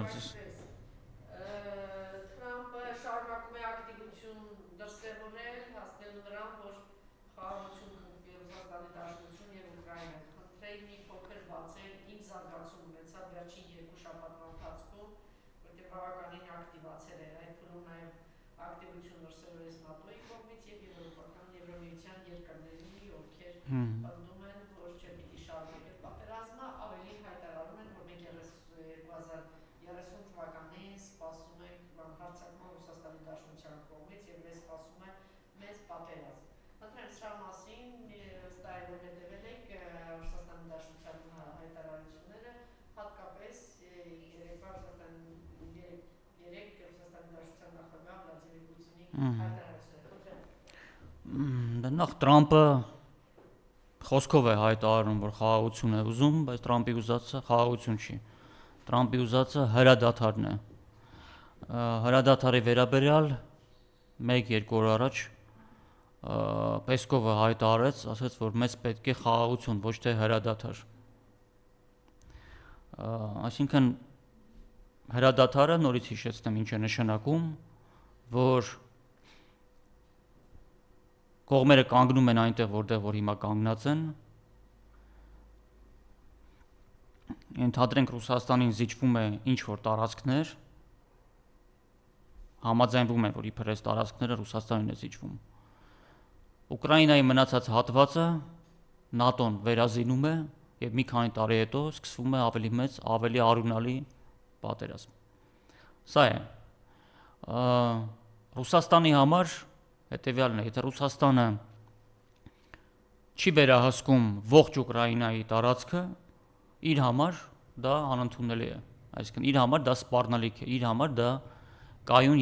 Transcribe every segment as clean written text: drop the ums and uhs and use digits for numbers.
կարծես։ Թրամփը շարունակում է ակտիվություն դրսևորել, հասնելու նրան, որ խաղաղություն կնքվի Ռուսաստանի Դաշնություն եւ Ուկրաինա։ Խնդրեի մի փոքր բացել ինչ զարգացում ունեցավ վերջին 2 շաբաթվա ընթացքում, որտեղ բավականին ակտիվացել է այդ փուլում նաեւ ակտիվություն դրսևորեց ՆԱՏՕ-ի կողմից եւ եվրոպական Եվրամիության երկրների, ովքեր պնդում են, որ չպիտի շարունակել պատերազմը, ավելի հայտարարում են, որ մենք 2030 թվականին սպասում ենք հարձակման Ռուսաստանի Դաշնության կողմից եւ մեզ սպասում է մեծ պատերազմ։ Խնդրեմ սրա մասին ըստ այ որ հետեւել եք Ռուսաստանի Դաշնության հայտարարությունները, հատկապես երեկվա երեք Ռուսաստանի Դաշնության նախագահ Վլադիմիր Պուտինի հայտարարությունները։ Նախ Թրամփը խոսքով է հայտարարում, որ խաղաղություն է ուզում, բայց Թրամփի ուզածը խաղաղություն չի։ Թրամփի ուզածը հրադադարն է։ Հրադադարի վերաբերյալ 1-2 օր առաջ Պեսկովը հայտարարեց, ասաց, որ մեզ պետք է խաղաղություն, ոչ թե հրադադար։ Այսինքն հրադադարը նորից հիշեցնեմ ինչ է նշանակում, որ կողմերը կանգնում են այնտեղ, որտեղ որ հիմա կանգնած են։ Ենթադրենք Ռուսաստանին զիջվում է ինչ-որ տարածքներ, համաձայնվում է, որ իբր այս տարածքները Ռուսաստանին է զիջվում։ Ուկրաինայի մնացած հատվածը ՆԱՏՕ-ն վերազինում է եւ մի քանի տարի հետո սկսվում է ավելի մեծ, ավելի արյունալի պատերազմ։ Սա է։ Ռուսաստանի համար հետեւյալն է, եթե Ռուսաստանը չի վերահսկում ողջ Ուկրաինայի տարածքը, իր համար դա անընդունելի է, այսինքն իր համար դա սպառնալիք է, իր համար դա կայուն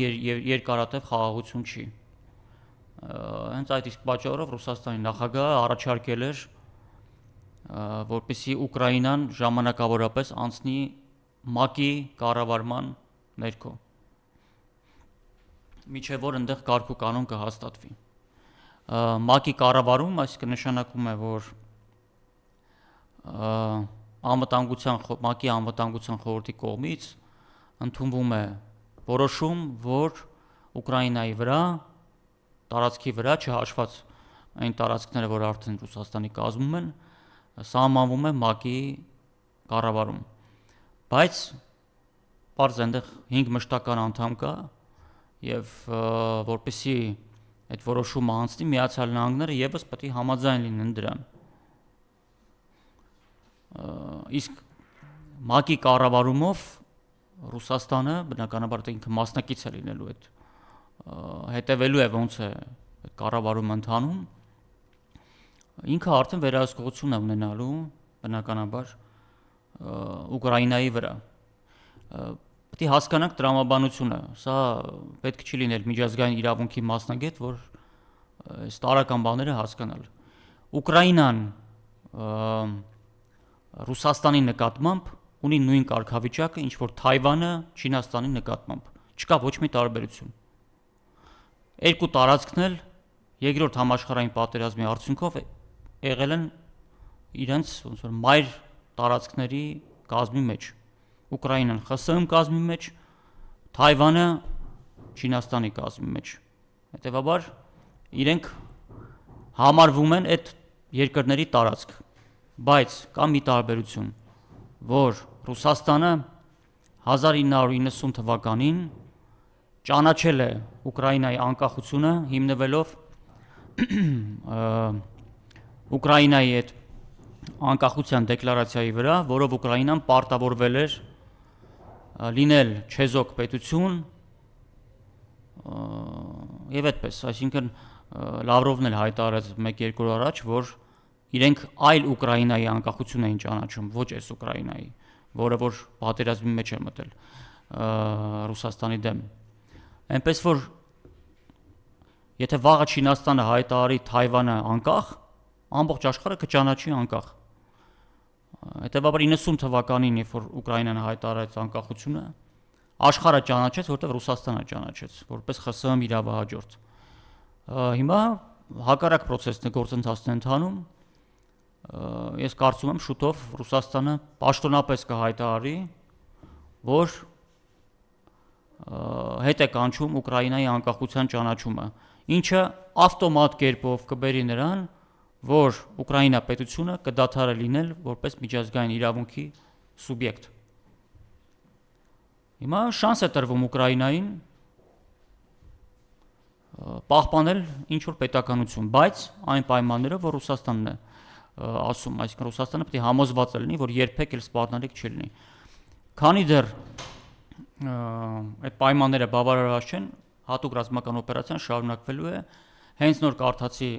երկարատև խաղաղություն չի։ Հենց այդ իսկ պատճառով Ռուսաստանի նախագահը առաջարկել էր, որպեսզի Ուկրաինան ժամանակավորապես անցնի ՄԱԿ-ի կառավարման ներքո, միջև որ այնտեղ կարգ ու կանոն կհաստատվի։ ՄԱԿ-ի կառավարում, այսինքն նշանակում է, որ ՄԱԿ-ի անվտանգության խորհրդի կողմից ընդունվում է որոշում, որ Ուկրաինայի վրա, տարածքի վրա չհաշված այն տարածքները, որ արդեն Ռուսաստանի կազմում են, սահմանվում է ՄԱԿ-ի կառավարում։ Բայց պարզ այնտեղ 5 մշտական անդամ կա եւ որպեսզի այդ որոշումը անցնի, Միացյալ Նահանգները եւս պետք է համաձայն լինեն դրան։ Իսկ ՄԱԿ-ի կառավարումով Ռուսաստանը բնականաբար ինքը մասնակից է լինելու այդ հետևելու է ոնց է այդ կառավարումը ընթանում, ինքը արդեն վերահսկողություն է ունենալու բնականաբար Ուկրաինայի վրա։ Պետք է հասկանանք տրամաբանությունը, սա պետք չի լինել միջազգային իրավունքի մասնագետ, որ այս տարական բաները հասկանալ։ Ուկրաինան Ռուսաստանի նկատմամբ ունի նույն կարգավիճակը, ինչ որ Թայվանը Չինաստանի նկատմամբ, չկա ոչ մի տարբերություն։ Երկու տարածքն էլ երկրորդ համաշխարհային պատերազմի արդյունքով եղել են իրենց ոնց որ մայր տարածքների կազմի մեջ։ Ուկրաինան ԽՍՀՄ կազմի մեջ, Թայվանը Չինաստանի կազմի մեջ։ Հետևաբար իրենք համարվում են այդ երկրների տարածք, բայց կա մի տարբերություն, որ Ռուսաստանը 1990 թվականին ճանաչել է Ուկրաինայի անկախությունը հիմնվելով Ուկրաինայի այդ անկախության դեկլարացիայի վրա, որով Ուկրաինան պարտավորվել էր լինել չեզոք պետություն եւ այդպես, այսինքն Լավրովն էլ հայտարարեց 1-2 օր առաջ, որ իրենք այլ Ուկրաինայի անկախություն էին ճանաչում, ոչ այս Ուկրաինայի, որը որ պատերազմի մեջ է մտել Ռուսաստանի դեմ։ Այնպես որ եթե վաղը Չինաստանը հայտարարի Թայվանը անկախ, ամբողջ աշխարհը կճանաչի անկախ։ Հետևաբար 90 թվականին, երբ որ Ուկրաինան հայտարարեց անկախությունը, աշխարհը ճանաչեց, որտեղ Ռուսաստանը ճանաչեց, որպես ԽՍՀՄ իրավահաջորդ։ Հիմա հակառակ process-ն է գործընթացն ընթանում։ Ես կարծում եմ շուտով Ռուսաստանը պաշտոնապես կհայտարարի, որ հետ է կանչում Ուկրաինայի անկախության ճանաչումը, ինչը ավտոմատ կերպով կբերի նրան, որ Ուկրաինա պետությունը կդադարի լինել որպես միջազգային իրավունքի սուբյեկտ։ Հիմա շանս է տրվում Ուկրաինային պահպանել ինչ-որ պետականություն, բայց այն պայմաններով, որ Ռուսաստանն է ասում, այսինքն Ռուսաստանը պետք է համոզված լինի, որ երբեք էլ սպառնալիք չլինի։ Քանի դեռ այդ պայմանները բավարարված չեն, հատուկ ռազմական օպերացիան շարունակվելու է։ Հենց նոր կարդացի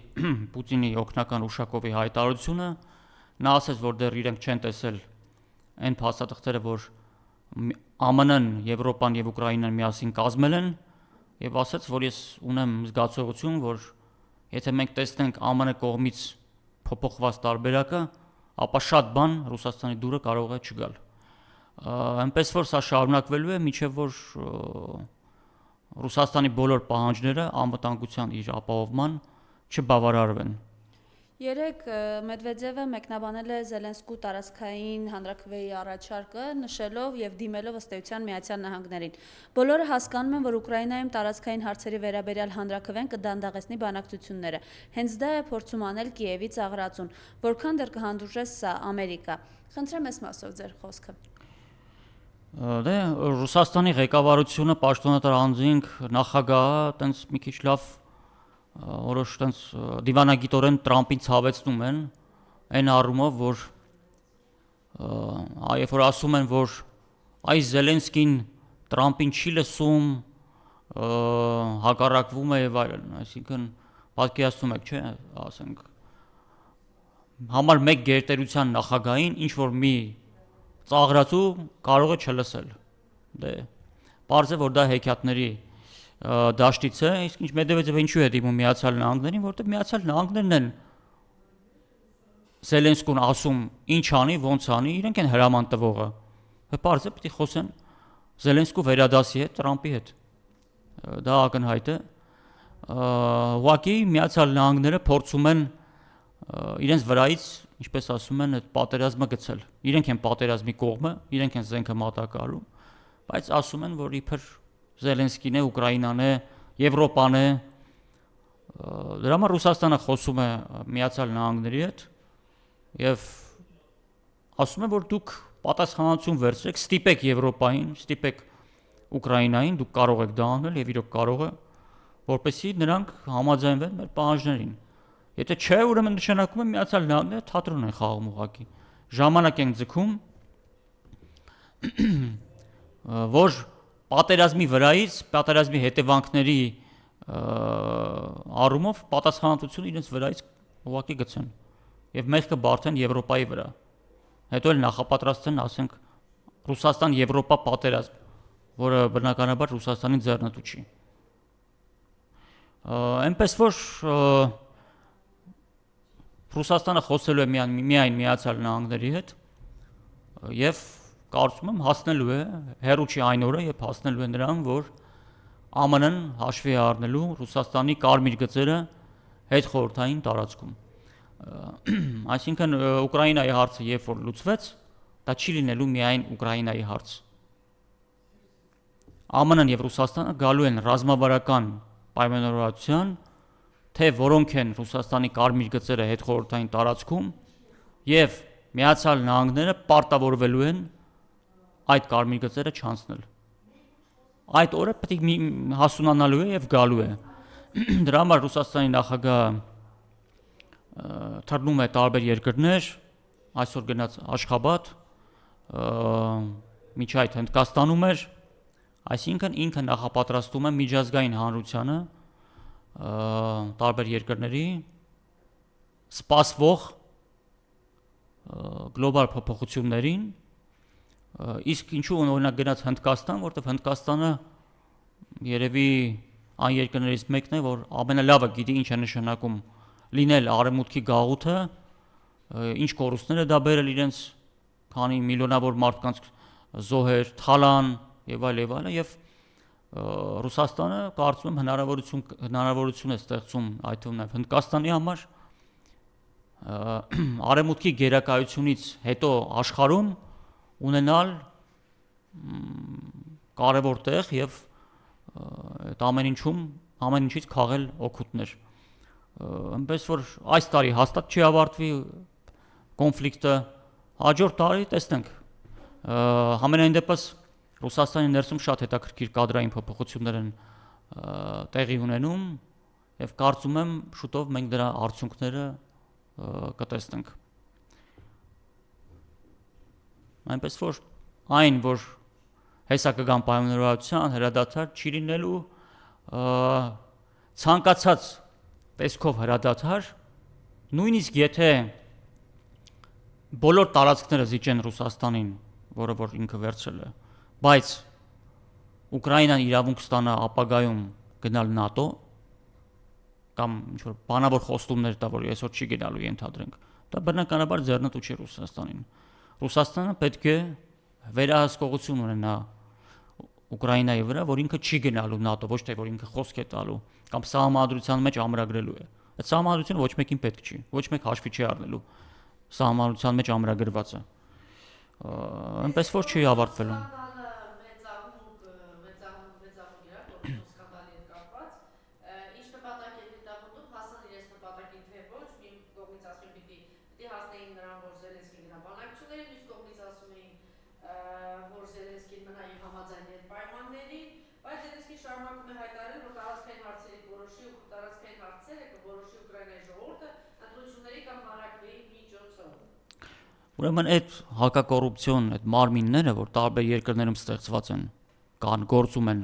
Պուտինի օգնական Ուշակովի հայտարարությունը, նա ասաց, որ դեռ իրենք չեն տեսել այն փաստաթղթերը, որ ԱՄՆ-ն, Եվրոպան եւ Ուկրաինան միասին կազմել են, եւ ասաց, որ ես ունեմ զգացողություն, որ եթե մենք տեսնենք ԱՄՆ կողմից փոփոխված տարբերակը, ապա շատ բան Ռուսաստանի դուրը կարող է չգալ։ Այնպես որ սա շարունակվելու է, մինչև որ Ռուսաստանի բոլոր պահանջները անվտանգության իր ապահովման չբավարարվեն։ Երեք Մեդվեդևը մեկնաբանել է Զելենսկու տարածքային հանրաքվեի առաջարկը, նշելով եւ դիմելով ըստ էության Միացյալ Նահանգներին։ Բոլորը հասկանում են, որ Ուկրաինայում տարածքային հարցերի վերաբերյալ հանրաքվեն կդանդաղեցնի բանակցությունները։ Հենց դա է փորձում անել Կիևի ծաղրածուն, որքան դեռ կհանդուրժե սա Ամերիկա։ Խնդրեմ այս մասով ձեր խոսքը։ Դե Ռուսաստանի ղեկավարությունը պաշտոնատար անձինք նախագահը տենց մի քիչ լավ որոշ տենց դիվանագիտորեն Տրամպին ցավեցնում են այն առումով, որ երբ որ ասում են, որ այս Զելենսկին Տրամպին չի լսում, հակառակվում է եւ այլն, այսինքն պատկերացնում եք, չէ, ասենք համար մեկ գերտերության նախագահին ինչ որ մի ծաղրացու կարող է չլսել։ Դե պարզ է, որ դա հեքիաթների դաշտից է, իսկ ինչ Մեդվեդևը ինչու է դիմում Միացյալ Նահանգներին, որտեղ Միացյալ Նահանգներն են Զելենսկուն ասում ինչ անի, ոնց անի, իրենք են հրաման տվողը։ Պարզ է, պետք է խոսեն Զելենսկու վերադասի հետ, Տրամպի հետ։ Դա ակնհայտ է։ Ուղղակի Միացյալ Նահանգները փորձում են իրենց վրայից, ինչպես ասում են, այդ պատերազմը գցել։ Իրենք են պատերազմի կողմը, իրենք են զենքը մատակարարում, բայց ասում են, որ իբր Զելենսկին է, Ուկրաինան է, Եվրոպան է։ Դրա համար Ռուսաստանը խոսում է Միացյալ Նահանգների հետ եւ ասում է, որ դուք պատասխանատվություն վերցրեք, ստիպեք Եվրոպային, ստիպեք Ուկրաինային, դուք կարող եք դա անել եւ իրոք կարող է, որպեսզի նրանք համաձայնվեն մեր պահանջներին։ Եթե չէ, ուրեմն նշանակում է Միացյալ Նահանգները թատրոն են խաղում ուղղակի։ Ժամանակ են ձգում, որ պատերազմի վրայից, պատերազմի հետևանքների առումով պատասխանատվությունը իրենց վրայից ուղղակի գցեն եւ մեղքը բարթեն Եվրոպայի վրա։ Հետո էլ նախապատրաստեն, ասենք, Ռուսաստան-Եվրոպա պատերազմ, որը բնականաբար Ռուսաստանի ձեռնտու չի։ Այնպես որ Ռուսաստանը խոսելու է միայն Միացյալ Նահանգների հետ եւ կարծում եմ հասնելու է, հեռու չի այն օրը, երբ հասնելու է նրան, որ ԱՄՆ-ն հաշվի առնելու Ռուսաստանի կարմիր գծերը հետ խորհրդային տարածքում։ Այսինքն Ուկրաինայի հարցը երբ որ լուծվեց, դա չի լինելու միայն Ուկրաինայի հարց։ ԱՄՆ-ն եւ Ռուսաստանը գալու են ռազմավարական պայմանավորվածության, թե որոնք են Ռուսաստանի կարմիր գծերը հետ խորհրդային տարածքում եւ Միացյալ Նահանգները պարտավորվելու են այդ կարմիր գծերը չանցնել։ Այդ օրը պետք է հասունանալու է եւ գալու է։ Դրա համար Ռուսաստանի նախագահը թռնում է տարբեր երկրներ, այսօր գնաց Աշխաբադ, միջի այդ Հնդկաստանում էր, այսինքն ինքը նախապատրաստում է միջազգային հանրությանը տարբեր երկրների սպասվող գլոբալ փոփոխություններին, իսկ ինչու օրինակ գնաց Հնդկաստան, որտեղ Հնդկաստանը երևի այն երկրներից մեկն է, որ ամենալավը գիտի ինչ է նշանակում լինել արևմուտքի գաղութը, ինչ կորուստներ է դա բերել իրենց, քանի միլիոնավոր մարդկանց զոհեր, թալան եւ այլն եւ Ռուսաստանը կարծում եմ հնարավորություն է ստեղծում այդ թվում նաև Հնդկաստանի համար արևմուտքի գերակայությունից հետո աշխարհում ունենալ կարևոր տեղ եւ այդ ամեն ինչից քաղել օգուտներ։ Այնպես որ այս տարի հաստատ չի ավարտվի կոնֆլիկտը, հաջորդ տարի տեսնենք։ Համենայն դեպս Ռուսաստանի ներսում շատ հետաքրքիր կադրային փոփոխություններ են տեղի ունենում եւ կարծում եմ շուտով մենք դրա արդյունքները կտեսնենք։ Այնպես որ այն, որ հեսա կգան պայմանավորվածության հրադադար չի լինելու ցանկացած տեսքով հրադադար, նույնիսկ եթե բոլոր տարածքները զիջեն Ռուսաստանին, որը որ ինքը վերցրել է, բայց Ուկրաինան իրավունք ստանա ապագայում գնալ ՆԱՏՕ կամ ինչ-որ բանավոր խոստումներ տա, որ այսօր չի գնալու ենթադրենք, դա բնականաբար ձեռնտու չի Ռուսաստանին։ Ռուսաստանը պետք է վերահսկողություն ունենա Ուկրաինայի վրա, որ ինքը չի գնալու ՆԱՏՕ, ոչ թե որ ինքը խոսք է տալու կամ սահմանադրության մեջ ամրագրելու է։ Այդ սահմանադրությունը ոչ մեկին պետք չի, ոչ մեկ հաշվի չի առնելու սահմանադրության մեջ ամրագրվածը։ Այնպես որ չի ավարտվելու։ Ուրեմն այդ հակակոռուպցիոն այդ մարմինները, որ տարբեր երկրներում ստեղծված են, կան գործում են,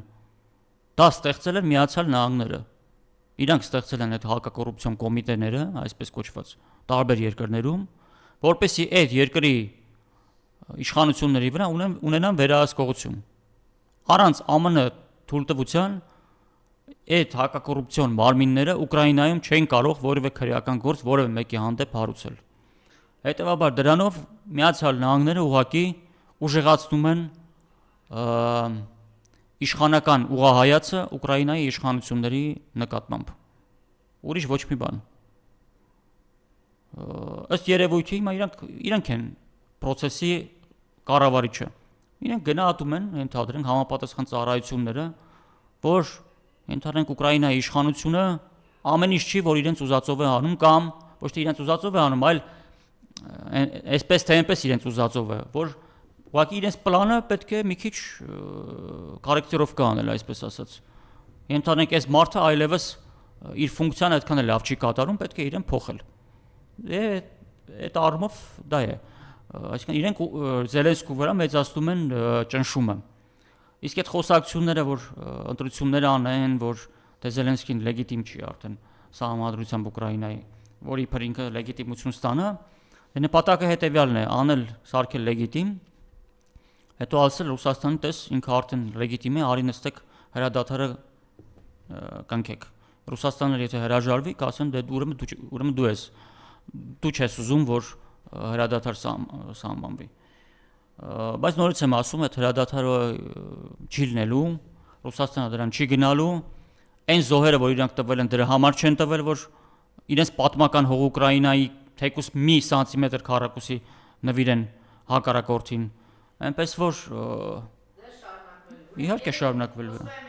դա ստեղծել են Միացյալ Նահանգները։ Իրանք ստեղծել են այդ հակակոռուպցիոն կոմիտեները, այսպես կոչված, տարբեր երկրներում, որպեսզի այդ երկրի իշխանությունների վրա ունենան վերահսկողություն։ Առանց ԱՄՆ թույլտվության այդ հակակոռուպցիոն մարմինները Ուկրաինայում չեն կարող որևէ քրեական գործ որևէ մեկի հանդեպ հարուցել։ Հետևաբար դրանով Միացյալ Նահանգները ուղղակի ուժեղացնում են իշխանական ուղղահայացը Ուկրաինայի իշխանությունների նկատմամբ։ Ուրիշ ոչ մի բան։ Ըստ երևույթի հիմա իրանք են process-ի կառավարիչը։ Իրանք գնահատում են, ենթադրենք համապատասխան ծառայությունները, որ ենթադրենք Ուկրաինայի իշխանությունը ամեն ինչ չի, որ իրենց ուզածով է անում կամ ոչ թե իրենց ուզածով է անում, այլ այսպես թե այնպես իրենց ուզածով է, որ ուղղակի իրենց պլանը պետք է մի քիչ կորեկտիրովկա անել, այսպես ասած։ Ենթադրենք այս մարդը այլևս իր ֆունկցիան այդքան էլ լավ չի կատարում, պետք է իրեն փոխել։ Այդ առումով դա է։ Այսինքն իրենք Զելենսկու վրա մեծացնում են ճնշումը։ Իսկ այդ խոսակցությունները, որ ընտրություններ անեն, որ դե Զելենսկին լեգիտիմ չի արդեն սահմանադրությամբ Ուկրաինայի, որ իբր ինքը լեգիտիմություն ստանա, նպատակը հետևյալն է՝ անել սարքել լեգիտիմ, հետո ասել Ռուսաստանին տես ինքը արդեն լեգիտիմ է, արի նստեք հրադադարը կնքեք։ Ռուսաստանը եթե հրաժարվի, կասեն դե ուրեմն դու չես ուզում, որ հրադադար սահմանվի։ Բայց նորից եմ ասում, այդ հրադադարը չի լինելու, Ռուսաստանը դրան չի գնալու, այն զոհերը, որ իրանք տվել են, դրա համար չեն տվել, որ իրենց պատմական հող Ուկրաինայի թեկուզ մի սանտիմետր քառակուսի նվիրեն հակառակորդին, այնպես որ իհարկե շարունակվելու է։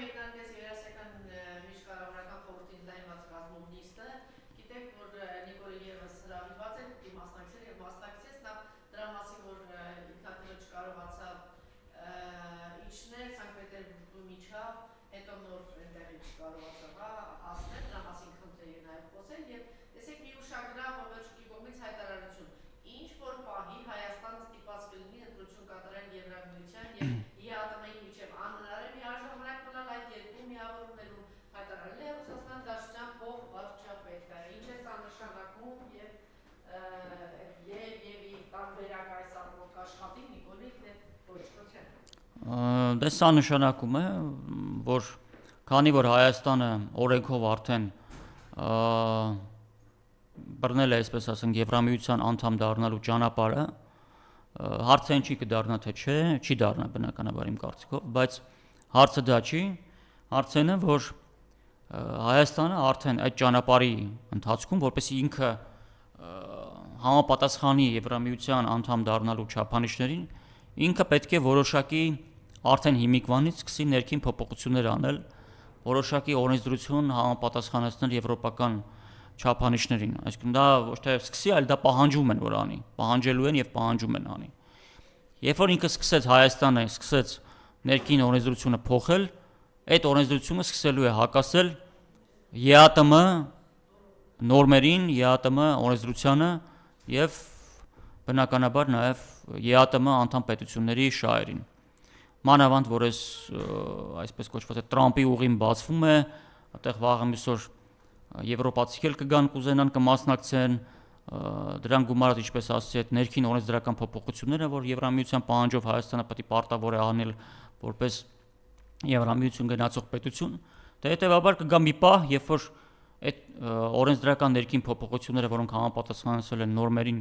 Դե սա նշանակում է, որ քանի որ Հայաստանը օրենքով արդեն բռնել է, այսպես ասենք, Եվրամիության անդամ դառնալու ճանապարհը, հարցը չի կդառնա թե չէ, չի դառնա բնականաբար իմ կարծիքով, բայց հարցը դա չի, հարցն է, որ Հայաստանը արդեն այդ ճանապարհի ընթացքում, որպեսզի ինքը համապատասխանի Եվրամիության անդամ դառնալու չափանիշներին, ինքը պետք է որոշակի արդեն հիմիկվանից սկսի ներքին փոփոխություններ անել որոշակի օրենսդրություն համապատասխանեցնել եվրոպական չափանիշներին, այսինքն դա ոչ թե սկսի, այլ դա պահանջում են որ անի, պահանջելու են եւ պահանջում են անի։ Երբ որ ինքը սկսեց Հայաստանը սկսեց ներքին օրենսդրությունը փոխել, այդ օրենսդրությունը սկսելու է հակասել ԵԱՏՄ նորմերին, ԵԱՏՄ օրենսդրությանը եւ բնականաբար նաեւ ԵԱՏՄ անդամ պետությունների շահերին։ Մանավանդ որ այսպես կոչված է Տրամպի ուղին բացվում է, այդտեղ վաղը միսօր եվրոպացիներ կգան կուզենան կմասնակցեն, դրան գումարած ինչպես ասացի այդ ներքին օրենսդրական փոփոխությունները, որ Եվրամիության պահանջով Հայաստանը պետք է պարտավոր է անել որպես Եվրամիություն գնացող պետություն, դե հետեւաբար կգա մի պահ, երբ որ այդ օրենսդրական ներքին փոփոխությունները, որոնք համապատասխանեցել են նորմերին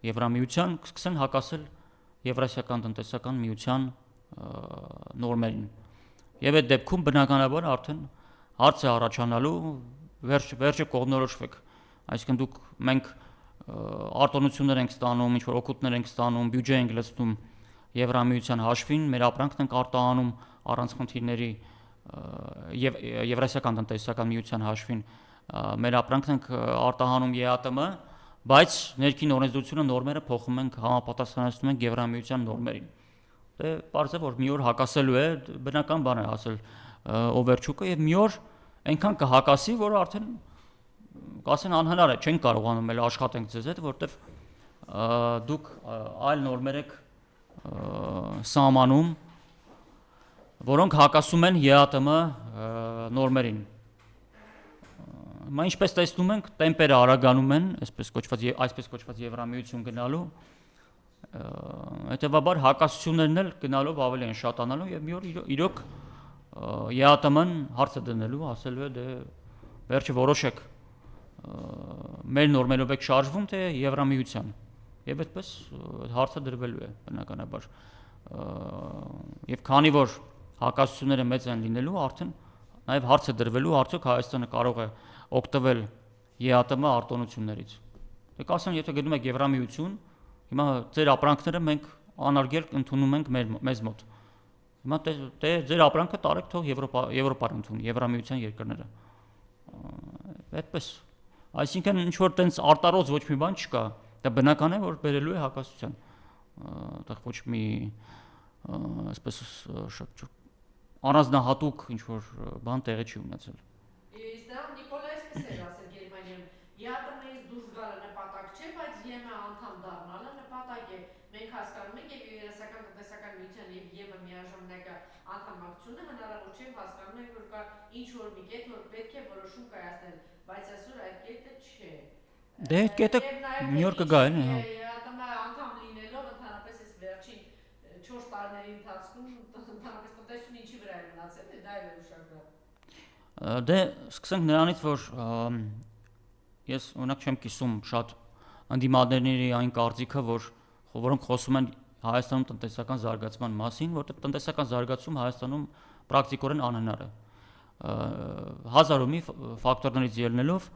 Եվրամիության, կսկսեն հակասել Եվրասիական տնտեսական միության նորմերին։ Եվ այդ դեպքում բնականաբար արդեն հարց է առաջանալու վերջը կողմնորոշվեք, այսինքն դուք մենք արտոնություններ ենք ստանում, ինչ-որ օգուտներ ենք ստանում, բյուջե ենք լցնում Եվրամիության հաշվին, մեր ապրանքն ենք արտահանում առանց խնդիրների եւ Եվրասիական տնտեսական միության հաշվին, մեր ապրանքն ենք արտահանում ԵԱՏՄ, բայց ներքին օրենսդրությունը նորմերը փոխում ենք, համապատասխանեցնում ենք Եվրամիության նորմերին։ Դե պարզ է որ մի օր հակասելու է, բնական բան է ասել Օվերչուկը եւ մի օր այնքան կհակասի, որ արդեն կասեն անհնար է, չեն կարողանում էլ աշխատենք ձեզ հետ, որտեվ դուք այլ նորմեր եք սահմանում, որոնք հակասում են ԵԱՏՄ նորմերին։ Հիմա ինչպես տեսնում ենք, տեմպերը արագանում են, այսպես կոչված Եվրամիություն գնալու, հետևաբար հակասություններն էլ գնալով ավելի են շատանալու եւ մի օր իրոք ԵԱՏՄ-ն հարց է դնելու, ասելու է դե վերջը որոշեք մեր նորմերով եք շարժվում թե Եվրամիության եւ այդպես հարցը դրվելու է բնականաբար եւ քանի որ հակասությունները մեծ են լինելու արդեն նաեւ հարց է դրվելու արդյոք Հայաստանը կարող է օգտվել ԵԱՏՄ արտոնություններից դե կասեն եթե գնում եք Եվրամիություն հիմա ձեր ապրանքները մենք անարգել ընդունում ենք մեզ մոտ հիմա դե ձեր ապրանքը տարեք թող Եվրոպան ընդունի Եվրամիության երկրները այդպես այսինքն ինչ որ տենց արտարոց ոչ մի բան չկա դա բնական է որ բերելու է հակասության այդտեղ ոչ մի այսպես առանձնահատուկ ինչ որ բան տեղի չի ունեցել Իսկ դա Նիկոլայսկս էր ասել Գերմանիայում ԵԱՏՄ-ից դուրս գալը նպատակ չէ բայց ԵՄ անդամ դառնալը նպատակ է մենք հասկանում ենք եւ Եվրասիական տնտեսական միության եւ ԵՄ միաժամանակ անդամակցությունը հնարավոր չէ հասկանում ենք որ կա ինչ որ մի կետ որ պետք է որոշում կայացնել բայց այսօր այդ կետը չէ Դե այդ կետը մի օր կգա էլի հա ԵԱՏՄ անդամ լինելով ընդհանրապես այս վերջին 4 տարիների ընթացքում ընդհանրապես տնտեսությունը ինչի վրա է մնացել դա էլ է ուշագրավ Դե սկսենք նրանից որ ես օրինակ չեմ կիսում շատ անդիմադերների այն կարծիքը որոնք խոսում են Հայաստանում տնտեսական զարգացման մասին, որտեղ տնտեսական զարգացում Հայաստանում պրակտիկորեն անհնար է։ Հազարով մի ֆակտորներից ելնելով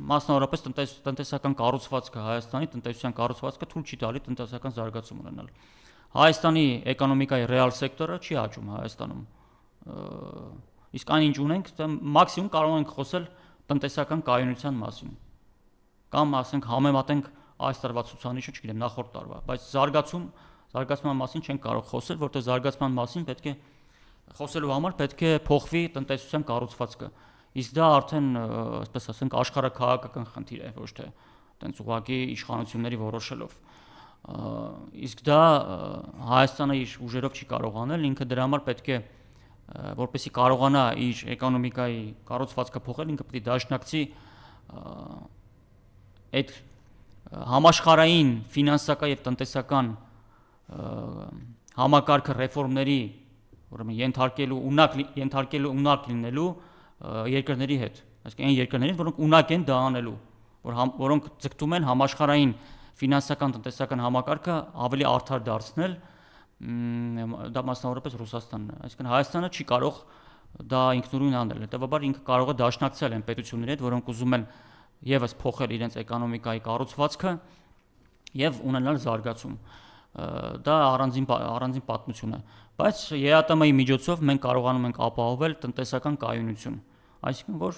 մասնավորապես տնտեսական կառուցվածքը Հայաստանի տնտեսության կառուցվածքը թույլ չի տալի տնտեսական զարգացում ունենալ։ Հայաստանի էկոնոմիկայի ռեալ սեկտորը չի աճում Հայաստանում։ Իսկ այն ինչ ունենք, դա մաքսիմում կարող ենք խոսել տնտեսական կայունության մասին։ Կամ ասենք համեմատենք այս տարվա ցուցանիշը, չգիտեմ, նախորդ տարվա, բայց զարգացման մասին չենք կարող խոսել, որտեղ զարգացման մասին պետք է խոսելու համար պետք է փոխվի տնտեսության կառուցվածքը։ Իսկ դա արդեն, այսպես ասենք, աշխարհաքաղաքական խնդիր է, ոչ թե այտենց ուղղակի իշխանությունների որոշելով։ Իսկ դա Հայաստանը իր ուժերով չի կարող անել, ինքը դրա համար պետք է որպեսզի կարողանա իր էկոնոմիկայի կառուցվածքը փոխել, ինքը պետք է դաշնակցի այդ համաշխարհային ֆինանսական եւ տնտեսական համակարգը ռեֆորմների, ուրեմն ենթարկելու ունակ լինելու երկրների հետ, այսինքն այն երկրներին, որոնք ունակ են դա անելու, որոնք ձգտում են համաշխարհային ֆինանսական տնտեսական համակարգը ավելի արդար դարձնել, դա մասնավորապես Ռուսաստանն է, այսինքն Հայաստանը չի կարող դա ինքնուրույն անել, հետեւաբար ինքը կարող է դաշնակցել այն պետությունների հետ, որոնք ուզում են եւս փոխել իրենց էկոնոմիկայի կառուցվածքը եւ ունենալ զարգացում։ դա առանձին պատմություն է, բայց ԵԱՏՄ-ի միջոցով մենք կարողանում ենք ապահովել տնտեսական կայունություն, այսինքն որ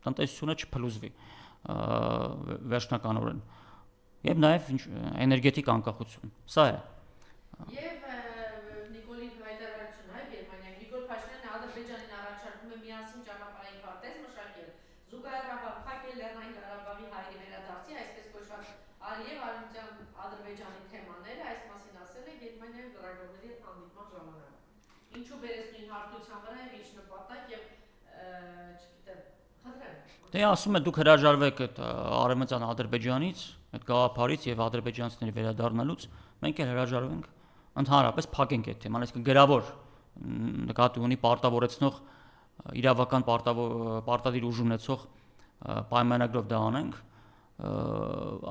տնտեսությունը չփլուզվի վերջնականորեն եւ նաեւ էներգետիկ անկախություն, սա է։ Եվ Նիկոլին հայտարարություն է Գերմանիա Նիկոլ Փաշինյանը Ադրբեջանին առաջարկում է միասին ճանապարհային քարտեզ մշակել զուգահեռաբար փակել Լեռնային Ղարաբաղի հայերի վերադարձի այսպես կոչված Ալիև Արմենիան Ադրբեջանի թեմաները այս մասին ասել է Գերմանիայի լրագրողների հանդիպման ժամանակ։ Ինչու բերես նույն հարթության վրա եւ ինչ նպատակ եւ չգիտեմ խնդրեմ։ Դե ասում է դուք հրաժարվեք այդ Արևմտյան Ադրբեջանից, այդ գաղափարից եւ ադրբեջանցիների վերադառնալուց, մենք էլ հրաժարվենք ընդհանրապես փակենք այդ թեման, այսինքն գրավոր նկատի ունի պարտավորեցնող իրավական պարտադիր ուժ ունեցող պայմանագրով դա անենք։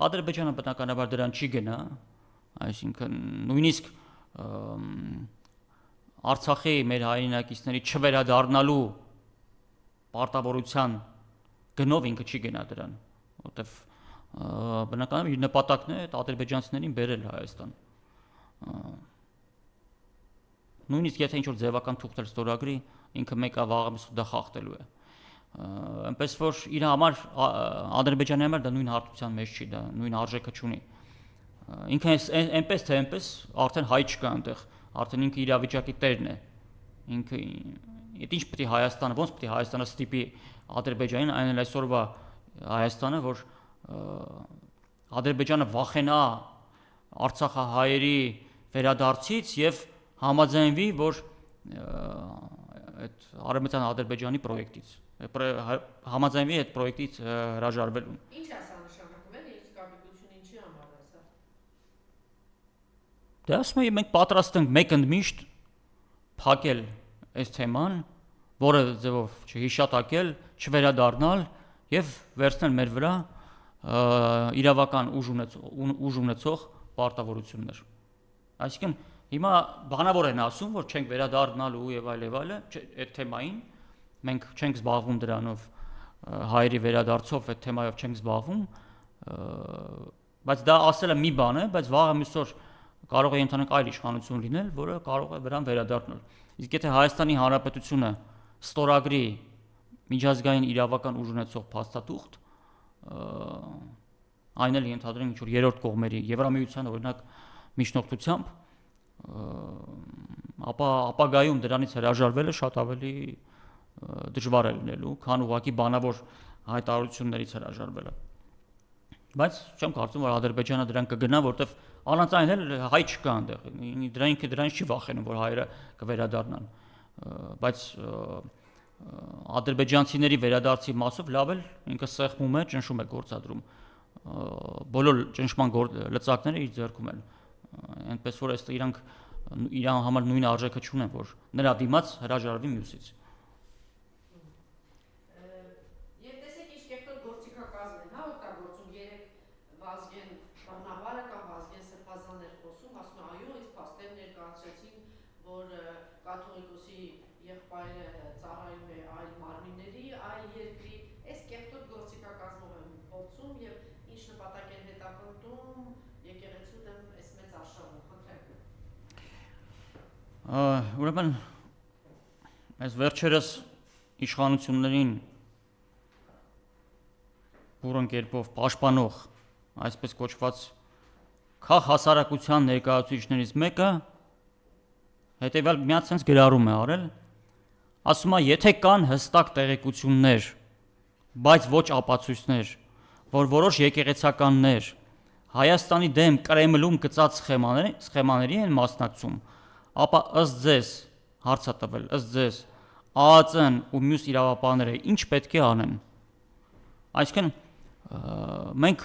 Ադրբեջանը բնականաբար դրան չի գնա, այսինքն նույնիսկ Արցախի մեր հայրենակիցների չվերադառնալու պարտավորության գնով ինքը չի գնա դրան, որտեվ բնականաբար իր նպատակն է ադրբեջանցիներին բերել Հայաստան։ Նույնիսկ եթե ինչ-որ ձևական թուղթեր ստորագրի, ինքը մեկը վաղը մյուսը դա խախտելու է։ Այնպես որ իր համար Ադրբեջանի համար դա նույն հարթության մեջ չի, դա նույն արժեքը չունի։ Ինքը այնպես թե այնպես արդեն հայ չկա այնտեղ, արդեն ինքը իրավիճակի տերն է։ Ինքը ինչ պետք է Հայաստանը, ոնց պետք է Հայաստանը ստիպի Ադրբեջանին, այն էլ այսօրվա Հայաստանը, որ Ադրբեջանը վախենա Արցախահայերի վերադարձից եւ համաձայնվի, որ այդ Արևմտյան Ադրբեջանի պրոյեկտից համաձայնվի այդ պրոյեկտից հրաժարվելուն։ Ինչ է սա նշանակում է, իսկականություն ինչի համար է սա։ Դե ասում եմ մենք պատրաստ ենք մեկընդմիշտ փակել այս թեման, որը ձևով չհիշատակել, չվերադառնալ եւ վերցնել մեր վրա իրավական ուժ ունեցող պարտավորություններ։ Այսինքն հիմա բանավոր են ասում, որ չենք վերադառնալու եւ այլը, այդ թեմային մենք չենք զբաղվում դրանով, հայերի վերադարձով այդ թեմայով չենք զբաղվում, բայց դա ասելը մի բան է, բայց վաղը մյուսօր կարող է ընդհանուր այլ իշխանություն լինել, որը կարող է վրան վերադառնալ։ Իսկ եթե Հայաստանի Հանրապետությունը ստորագրի միջազգային իրավական ուժ ունեցող փաստաթուղթ, այն էլ ենթադրենք ինչ-որ երրորդ կողմերի Եվրամիության օրինակ միջնորդությամբ, ապա ապագայում դրանից հրաժարվելը շատ ավելի դժվար է լինելու, քան ուղղակի բանավոր հայտարարություններից հրաժարվելը։ Բայց չեմ կարծում, որ Ադրբեջանը դրան կգնա, որտեվ առանց այն էլ հայ չկա այնտեղ։ Դրանից չի վախենում, որ հայերը կվերադառնան։ Բայց ադրբեջանցիների վերադարձի մասով լավ էլ ինքը սեղմում է, ճնշում է գործադրում։ Բոլոր ճնշման լծակները իր ձեռքում են։ Այնպես որ այստեղ իրանք իրան համար նույն արժեքը չունեն, որ նրա դիմաց հրաժարվի մյուսից։ Եվ տեսեք ինչ կեղտոտ գործիքակազմ են, հա, օգտագործում երեք Վազգեն բանավարը կամ Վազգեն Սրբազանն էր խոսում, ասում է այո, իսկ փաստեր ներկայացրեցին, որ կաթողիկոսի եղբայրը ծառայում է այլ մարմինների, այլ երկրի, այս կեղտոտ գործիքակազմով են փորձում եւ ինչ նպատակ են հետապնդում եկեղեցու դեմ այս մեծ արշավում, խնդրեմ։ Ուրեմն այս վերջերս իշխանություններին բուրըն կերպով պաշտպանող այսպես կոչված քաղհասարակության ներկայացուցիչներից մեկը հետևյալ միած sense գրառում է արել, ասում է, եթե կան հստակ տեղեկություններ, բայց ոչ ապացույցներ, որ որոշ եկեղեցականներ Հայաստանի դեմ Կրեմլում գծած սխեմաների են մասնակցում, ապա ըստ ձեզ հարց է տվել, ըստ ձեզ ԱԱԾ-ն ու մյուս իրավապահները ինչ պետք է անեն։ Այսինքն մենք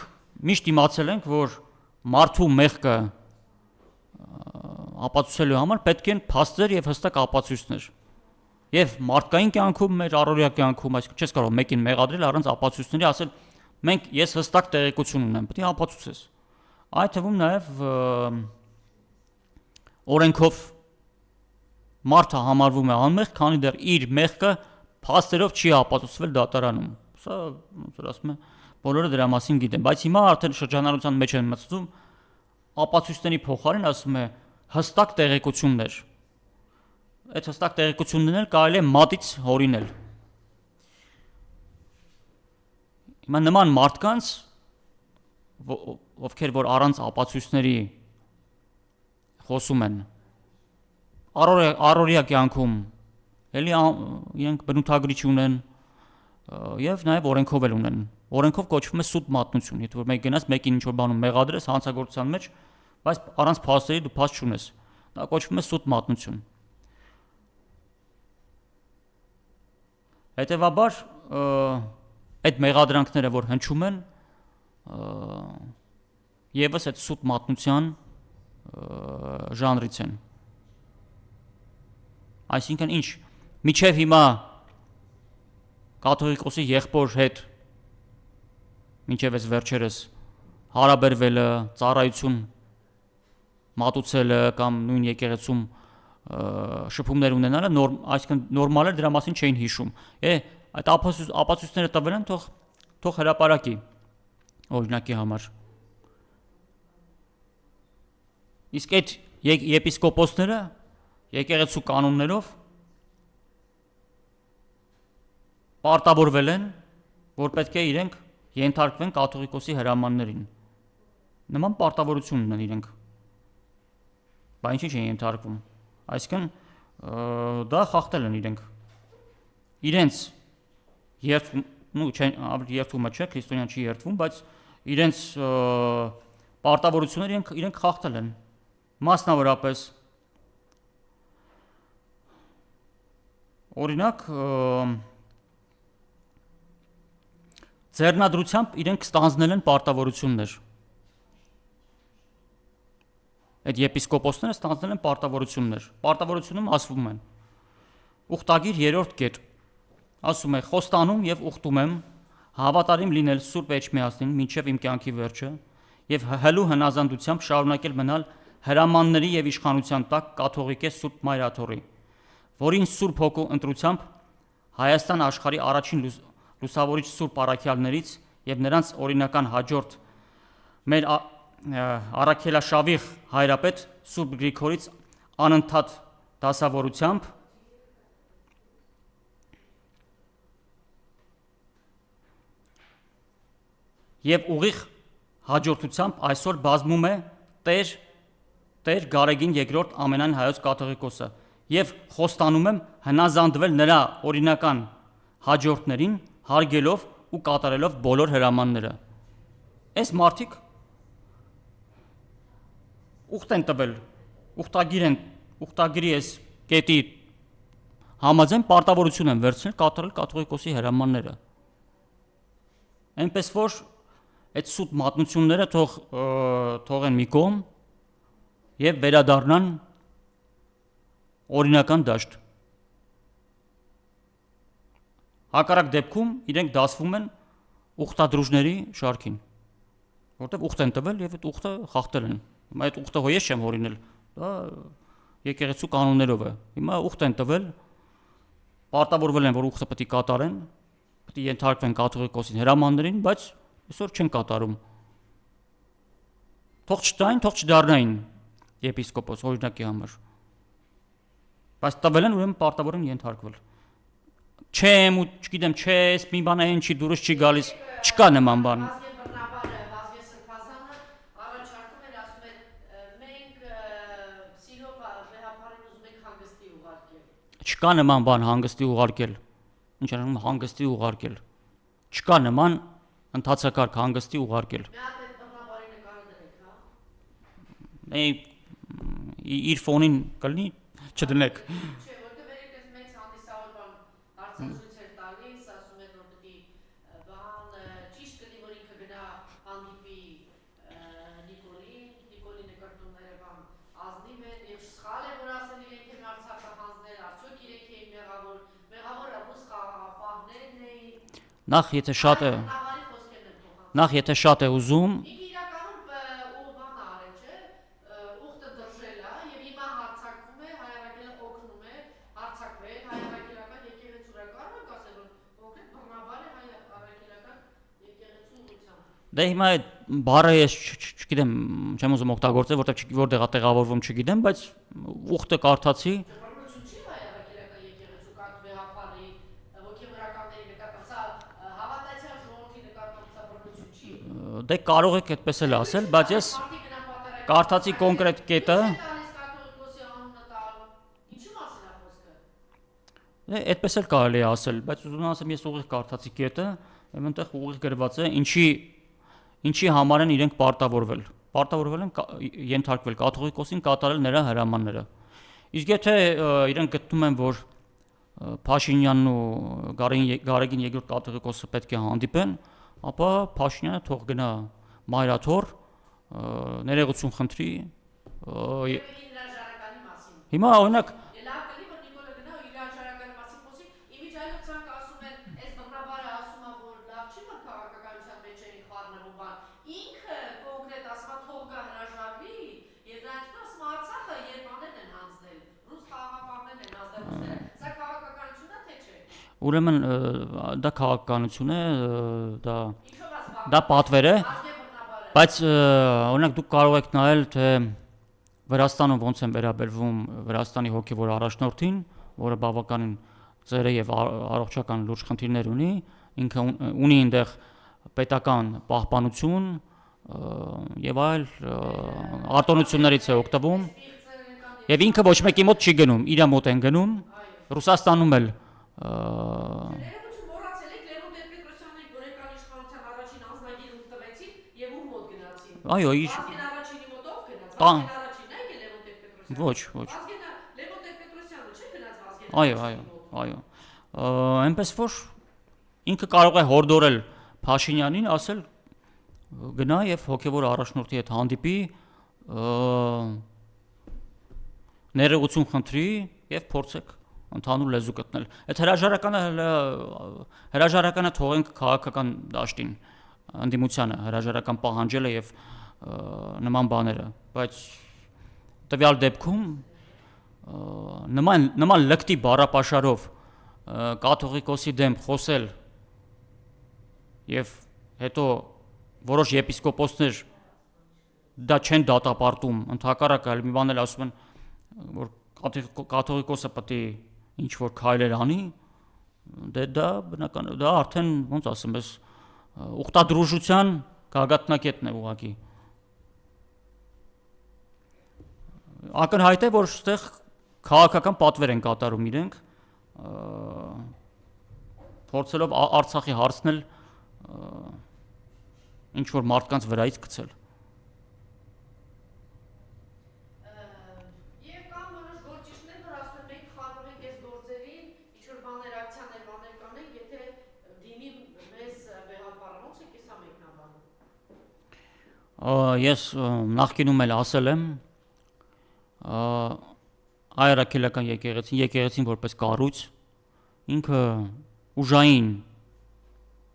միշտ իմացել ենք, որ մարդու մեղքը ապացուցելու համար պետք են փաստեր եւ հստակ ապացույցներ։ Եվ մարդկային կյանքում, մեր առօրյա կյանքում, այսինքն չես կարող մեկին մեղադրել առանց ապացույցների, ասել ես հստակ տեղեկություն ունեմ, պետք է ապացուցես։ Այդ թվում նաեւ օրենքով մարդը համարվում է անմեղ, քանի դեռ իր մեղքը փաստերով չի ապացուցվել դատարանում։ Սա ոնց որ ասում է, բոլորը դրա մասին գիտեն, բայց հիմա արդեն շրջանառության մեջ են մտցում ապացույցների փոխարեն ասում է հստակ տեղեկություններ։ Այդ հստակ տեղեկություններն էլ կարելի է մատից հորինել։ Հիմա նման մարդկանց, ովքեր որ առանց ապացույցների խոսում են, առօրյա կյանքում էլի իրենք բնութագրիչ ունեն եւ նաեւ օրենքով էլ ունեն։ Օրենքով կոչվում է սուտ մատնություն, եթե որ մեկ գնաս մեկին ինչ որ բանում մեղադրես հանցագործության մեջ, բայց առանց փաստերի դու փաստ չունես։ Դա կոչվում է սուտ մատնություն։ Հետևաբար այդ մեղադրանքները, որ հնչում են, եւս այդ սուտ մատնության ժանրից են։ Այսինքն ինչ, միջև հիմա կաթողիկոսի եղբոր հետ մինչև այս վերջերս հարաբերվելը, ծառայություն մատուցելը կամ նույն եկեղեցում շփումներ ունենալը այսինքն նորմալ է, դրա մասին չէին հիշում։ Այդ ապացույցները տվել են, թող հրապարակի օրինակի համար։ Իսկ այդ եպիսկոպոսները եկեղեցու կանոններով պարտավորվել են, որ պետք է իրենք ենթարկվեն կաթողիկոսի հրամաններին։ Նման պարտավորություն ունեն իրենք։ Բայց ինչի՞ չեն ենթարկվում։ Այսինքն դա խախտել են իրենք։ Իրենց երթումը չէ, քրիստոնյան չի երթվում, բայց իրենց պարտավորությունները իրենք խախտել են։ Մասնավորապես օրինակ ձեռնադրությամբ իրենք ստանձնել են պարտավորություններ։ Այդ եպիսկոպոսները ստանձնել են պարտավորություններ։ Պարտավորությունում ասվում են. Ուխտագիր 3-րդ կետ ասում է. խոստանում եւ ուխտում եմ հավատարիմ լինել Սուրբ Էջմիածնին մինչև իմ կյանքի վերջը եւ հլու հնազանդությամբ շարունակել մնալ հրամանների եւ իշխանության տակ կաթողիկե Սուրբ Մայրաթորի, որին Սուրբ Հոգու ընտրությամբ Հայաստան աշխարհի առաջին լուսավորիչ Սուրբ առաքյալներից եւ նրանց օրինական հաջորդ մեր առաքելաշավիղ հայրապետ Սուրբ Գրիգորից անընդհատ դասավորությամբ եւ ուղիղ հաջորդությամբ այսօր բազմում է Տեր Գարեգին II ամենայն հայոց կաթողիկոսը եւ խոստանում եմ հնազանդվել նրա օրինական հաջորդներին հարգելով ու կատարելով բոլոր հրամանները։ Այս մարդիկ ուխտ են տվել, ուխտագիրի այս կետի համաձայն պարտավորություն են վերցնել կատարել կաթողիկոսի հրամանները։ Այնպես որ այդ սուտ մատնությունները թողեն մի կողմ եւ վերադառնան օրինական դաշտ։ Հակառակ դեպքում իրենք դասվում են ուխտադրուժների շարքին, որտեղ ուխտ են տվել եւ այդ ուխտը խախտել են։ Հիմա այդ ուխտը ես չեմ հորինել, դա եկեղեցու կանոններով է։ Հիմա ուխտ են տվել, պարտավորվել են, որ ուխտը պետք է կատարեն, պետք է ենթարկվեն կաթողիկոսի հրամաններին, բայց այսօր չեն կատարում։ Թող չտային, թող չդառնային եպիսկոպոս օրինակի համար։ Բայց տվել են, ուրեմն պարտավոր են ենթարկվել։ Չեմ ու չգիտեմ, չես, մի բան այն չի դուրս չի գալիս, չկա նման բան։ Չկա նման բան հանգստի ուղարկել։ Ինչ ասում հանգստի ուղարկել։ Չկա նման ընթացակարգ հանգստի ուղարկել։ Իր ֆոնին կլինի չդնեք։ Նախ եթե շատ է ուզում Դե հիմա այդ բառը ես չգիտեմ, չեմ ուզում օգտագործել, որտեղ է տեղավորվում, չգիտեմ, բայց ուխտը կարդացի, Բռնություն չի հայրաքելական եկեղեցու կարգվեհապարի ոգևորականների նկատմամբ, սա հավատացյալ ժողովրդի նկատմամբ սա բռնություն չի։ դե կարող եք այդպես էլ ասել, բայց ես Մարդիկ գնան պատարագ կարդացի կոնկրետ կետը, տալիս կաթողիկոսի անունը տալ։ Ինչու մասին է խոսքը։ դե այդպես էլ կարելի է ասել, բայց ուզում եմ ասեմ, ես ուղիղ կարդացի կետը, եւ այնտեղ ուղիղ գրված է, ինչի համար են իրենք պարտավորվել են ենթարկվել կաթողիկոսին կատարել նրա հրամանները։ Իսկ եթե իրենք գտնում են, որ Փաշինյանն ու Գարեգին երկրորդ կաթողիկոսը պետք է հանդիպեն, ապա Փաշինյանը թող գնա մայրաթոր, ներողություն խնդրի։ Իրաժարականի մասին։ Հիմա օրինակ Լավ կլի որ Նիկոլը գնա ու իրաժարականի մասին խոսի, իմիջիայլով ցանկ ասում են, այս բռնաբարը ասում է, որ լավ չի որ քաղաքականության մեջ էին խառնվում բան։ Ինքը կոնկրետ ասում է թող գա հրաժարվի, եւ դրանից ասում Արցախը երբաներն են հանձնել, ռուս խաղաղապահներն են հանձնել։ Սա քաղաքականություն է թե չէ։ ուրեմն դա քաղաքականություն է, Ինչով դա պատվեր է, ազգե բռնաբարը։ բայց օրինակ դուք կարող եք նայել, թե Վրաստանում ոնց են վերաբերվում Վրաստանի հոգևոր առաջնորդին, որը բավականին ծեր է եւ առողջական լուրջ խնդիրներ ունի, ինքը ունի այնտեղ պետական պահպանություն եւ այլ արտոնություններից է օգտվում եւ ինքը ոչ մեկի մոտ չի գնում, իր մոտ են գնում, Ռուսաստանում էլ Ներողություն մոռացել եք Լևոն Տեր-Պետրոսյանի գորեկան իշխանության առաջին անձնագիր ում տվեցին եւ ում մոտ գնացին։ այո, Ազգեն առաջինի մոտով գնաց։ Ազգեն առաջինն է Լևոն Տեր-Պետրոսյանը։ ոչ, Ազգենը Լևոն Տեր-Պետրոսյանը չի գնաց Ազգեն։ այո, այնպես որ ինքը կարող է հորդորել Փաշինյանին, ասել գնա եւ հոգեվոր առաջնորդի հետ հանդիպի, ներողություն խնդրի եւ փորձեք ընդհանուր լեզու գտնել։ Այդ հրաժարականը թողենք քաղաքական դաշտին, ընդդիմությանը, հրաժարական պահանջելը եւ նման բաները, բայց տվյալ դեպքում նման լկտի բառապաշարով կաթողիկոսի դեմ խոսել եւ հետո որոշ եպիսկոպոսներ դա չեն դատապարտում, ընդհակառակը այլ մի բան էլ ասում են, որ կաթողիկոսը պետք է ինչ որ քայլեր անի, դե դա բնական դա արդեն ոնց ասեմ, ես ուխտադրուժության գագաթնակետն է ուղղակի։ Ակնհայտ է, որ այստեղ քաղաքական պատվեր են կատարում իրենք, փորձելով Արցախի հարցնել ինչ որ մարդկանց վրայից գցել։ Եվ կան որոշ գործիչներ, որ ասում են մենք խառնվենք այս գործերին, ինչ որ բաներ ակցիաներ բաներ կանենք, եթե դիմի մեզ վեհապարը, ոնց է կեսա մեկնաբանում։ Ես նախկինում էլ ասել եմ, այրաքելական եկեղեցին որպես կառույց, ինքը ուժային,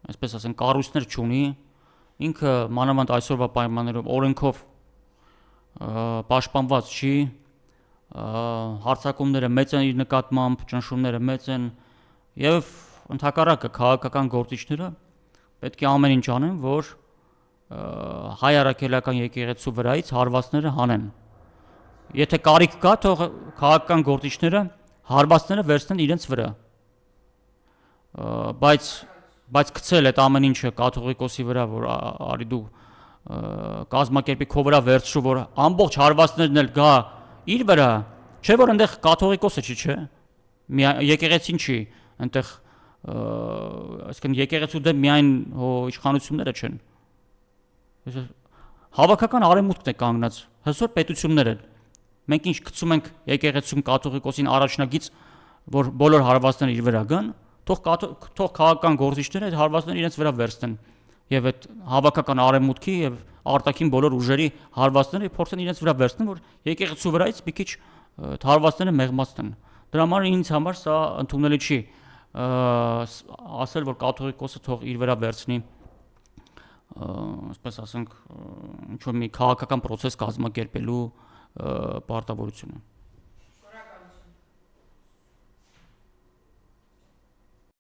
այսպես ասենք, կառույցներ չունի, ինքը մանավանդ այսօրվա պայմաններով օրենքով պաշտպանված չի, հարձակումները մեծ են իր նկատմամբ, ճնշումները մեծ են եւ ընդհակառակը քաղաքական գործիչները պետք է ամեն ինչ անեն, որ հայ առաքելական եկեղեցու վրայից հարվածները հանեն։ Եթե կարիք կա, թող քաղաքական գործիչները հարվածները վերցնեն իրենց վրա։ Բայց գցել այդ ամեն ինչը կաթողիկոսի վրա, որ արի դու կազմակերպի քո վրա վերցրու, որ ամբողջ հարվածներն էլ գա իր վրա, չէ՞ որ այնտեղ կաթողիկոսը չի, չէ՞։ Եկեղեցին չի, այնտեղ այսինքն եկեղեցու դեմ միայն իշխանությունները չեն։ Հավաքական արևմուտքն է կանգնած, հսոր պետություններ են։ Մենք ինչ գցում ենք եկեղեցում կաթողիկոսին առաջնագիծ, որ բոլոր հարվածները իր վրա գան, թող քաղաքական գործիչները այդ հարվածները իրենց վրա վերցնեն եւ այդ հավաքական արևմուտքի եւ արտաքին բոլոր ուժերի հարվածները փորձեն իրենց վրա վերցնեն, որ եկեղեցու վրայից մի քիչ հարվածները մեղմացնեն։ Դրա համար ինձ համար սա ընդունելի չի ասել, որ կաթողիկոսը թող իր վրա վերցնի, այսպես ասենք, ինչ որ մի քաղաքական process կազմակերպելու պարտավորությունը։